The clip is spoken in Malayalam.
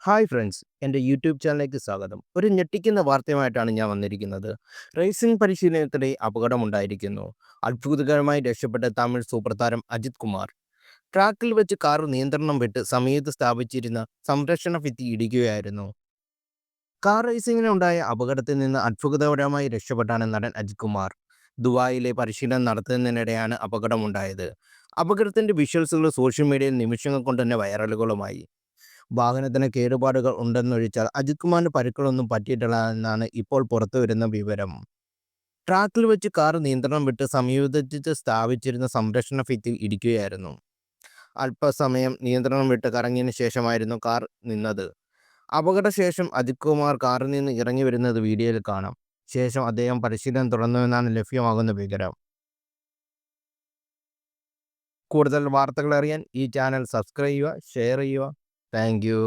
ഹായ് ഫ്രണ്ട്സ്, എൻ്റെ യൂട്യൂബ് ചാനലിലേക്ക് സ്വാഗതം. ഒരു ഞെട്ടിക്കുന്ന വാർത്തയുമായിട്ടാണ് ഞാൻ വന്നിരിക്കുന്നത്. റേസിംഗ് പരിശീലനത്തിനിടെ അപകടമുണ്ടായിരിക്കുന്നു. അത്ഭുതകരമായി രക്ഷപ്പെട്ട തമിഴ് സൂപ്പർ താരം അജിത് കുമാർ. ട്രാക്കിൽ വെച്ച് കാർ നിയന്ത്രണം വിട്ട് സമീപത്ത് സ്ഥാപിച്ചിരുന്ന സംരക്ഷണ ഭിത്തി ഇടിക്കുകയായിരുന്നു. കാർ റേസിംഗിനുണ്ടായ അപകടത്തിൽ നിന്ന് അത്ഭുതകരമായി രക്ഷപ്പെട്ടാണ് നടൻ അജിത് കുമാർ. ദുബായിലെ പരിശീലനം നടത്തുന്നതിനിടെയാണ് അപകടമുണ്ടായത്. അപകടത്തിന്റെ വിഷ്വൽസുകൾ സോഷ്യൽ മീഡിയയിൽ നിമിഷങ്ങൾ കൊണ്ട് തന്നെ വൈറലുകളുമായി. വാഹനത്തിന് കേടുപാടുകൾ ഉണ്ടെന്നൊഴിച്ചാൽ അജിത് കുമാറിന് പരിക്കുകളൊന്നും പറ്റിയിട്ടില്ല എന്നാണ് ഇപ്പോൾ പുറത്തുവരുന്ന വിവരം. ട്രാക്കിൽ വെച്ച് കാർ നിയന്ത്രണം വിട്ട് സമീപത്ത് സ്ഥാപിച്ചിരുന്ന സംരക്ഷണ ഭിത്തി ഇടിക്കുകയായിരുന്നു. അല്പസമയം നിയന്ത്രണം വിട്ട് കറങ്ങിയതിനു ശേഷമായിരുന്നു കാർ നിന്നത്. അപകടശേഷം അജിത് കുമാർ കാറിൽ നിന്ന് ഇറങ്ങി വരുന്നത് വീഡിയോയിൽ കാണാം. ശേഷം അദ്ദേഹം പരിശീലനം തുടർന്നുവെന്നാണ് ലഭ്യമാകുന്ന വിവരം. കൂടുതൽ വാർത്തകൾ അറിയാൻ ഈ ചാനൽ സബ്സ്ക്രൈബ് ചെയ്യുക, ഷെയർ ചെയ്യുക. Thank you.